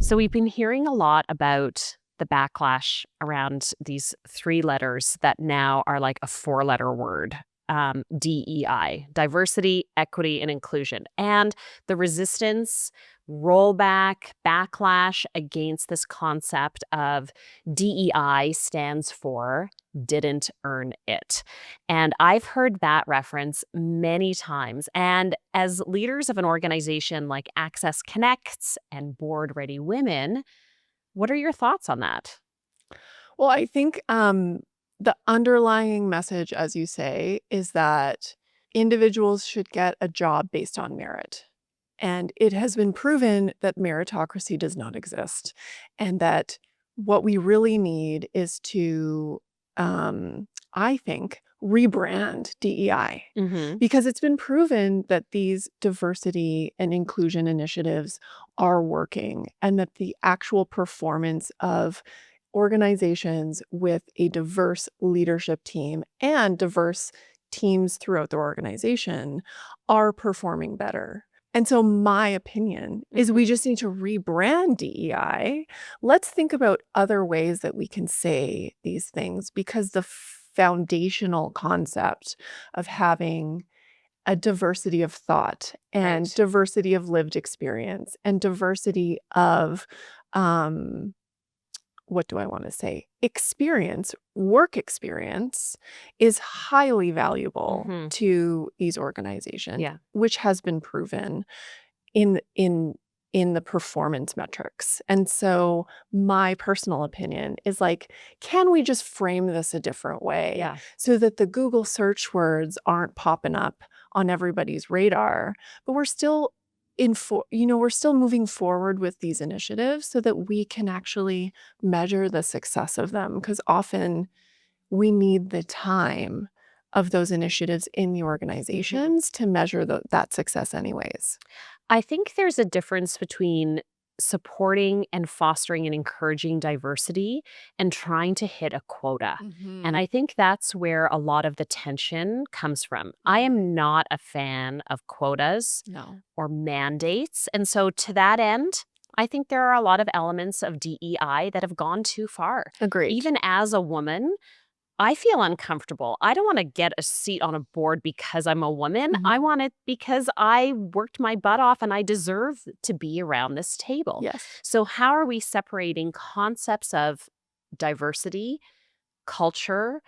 So we've been hearing a lot about the backlash around these three letters that now are like a four-letter word. DEI, diversity, equity, and inclusion, and the resistance, rollback, backlash against this concept of DEI stands for didn't earn it. And I've heard that reference many times. And as leaders of an organization like Access Connects and Board Ready Women, what are your thoughts on that? Well, I think the underlying message, as you say, is that individuals should get a job based on merit. And it has been proven that meritocracy does not exist, and that what we really need is to, I think, rebrand DEI, Hmm. because it's been proven that these diversity and inclusion initiatives are working, and that the actual performance of organizations with a diverse leadership team and diverse teams throughout the organization are performing better. And so my opinion is we just need to rebrand DEI. Let's think about other ways that we can say these things, because the foundational concept of having a diversity of thought and Right. diversity of lived experience and diversity of um what do I want to say? Experience, work experience is highly valuable Hmm. to these organizations, Yeah. which has been proven in the performance metrics. And so my personal opinion is like, can we just frame this a different way Yeah. so that the Google search words aren't popping up on everybody's radar, but we're still we're still moving forward with these initiatives so that we can actually measure the success of them, because often we need the time of those initiatives in the Mhm. organizations to measure that success anyways. I think there's a difference between supporting and fostering and encouraging diversity and trying to hit a quota. And Mhm. I think that's where a lot of the tension comes from. I am not a fan of quotas No. or mandates. And so, to that end, I think there are a lot of elements of DEI that have gone too far. Agreed. Even as a woman, I feel uncomfortable. I don't wanna get a seat on a board because I'm a woman. I Mhm. want it because I worked my butt off and I deserve to be around this table. Yes. So how are we separating concepts of diversity, culture,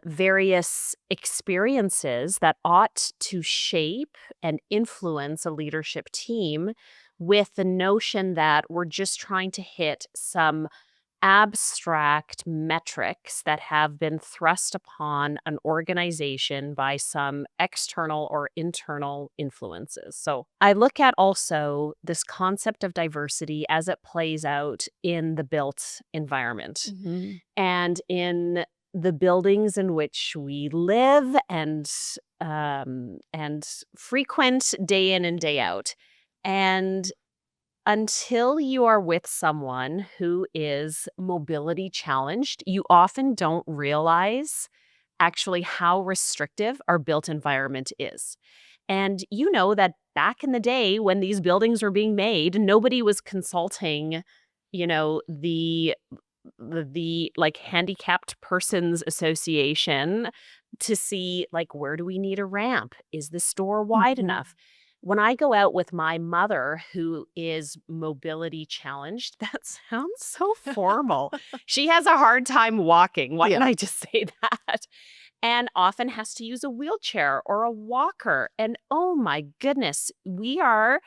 various experiences that ought to shape and influence a leadership team with the notion that we're just trying to hit some abstract metrics that have been thrust upon an organization by some external or internal influences. So I look at also this concept of diversity as it plays out in the built environment Mhm. and in the buildings in which we live and frequent day in and day out. And until you are with someone who is mobility challenged, you often don't realize actually how restrictive our built environment is. And you know that back in the day when these buildings were being made, nobody was consulting, the like handicapped persons association to see like where do we need a ramp? Is the store wide Mhm. enough? When I go out with my mother, who is mobility challenged, that sounds so formal. She has a hard time walking. Why don't Yeah. I just say that? And often has to use a wheelchair or a walker. And oh my goodness, we are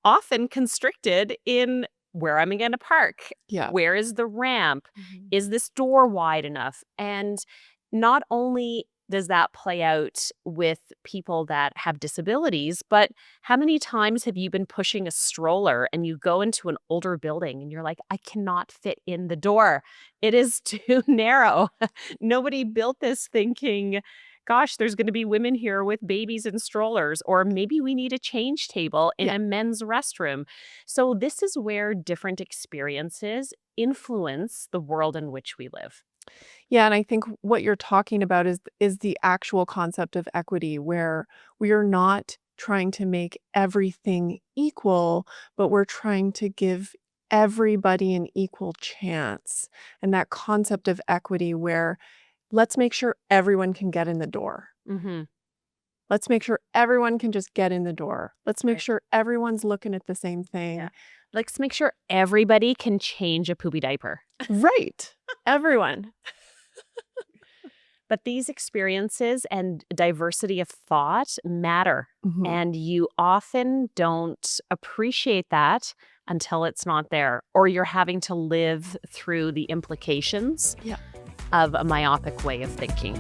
often constricted in where am I going to park? Yeah. Where is the ramp? Mhm. Is this door wide enough? And not only does that play out with people that have disabilities, but how many times have you been pushing a stroller and you go into an older building and you're like, I cannot fit in the door. It is too narrow. Nobody built this thinking, gosh, there's going to be women here with babies and strollers, or maybe we need a change table in Yeah. a men's restroom. So, this is where different experiences influence the world in which we live. Yeah, and I think what you're talking about is the actual concept of equity, where we are not trying to make everything equal, but we're trying to give everybody an equal chance, and that concept of equity where let's make sure everyone can get in the door. Mm-hmm. Let's make sure everyone can just get in the door. Let's make Right. sure everyone's looking at the same thing. Yeah. Let's make sure everybody can change a poopy diaper. Right. Everyone. But these experiences and diversity of thought matter. Mhm. And you often don't appreciate that until it's not there, or you're having to live through the implications Yeah. of a myopic way of thinking.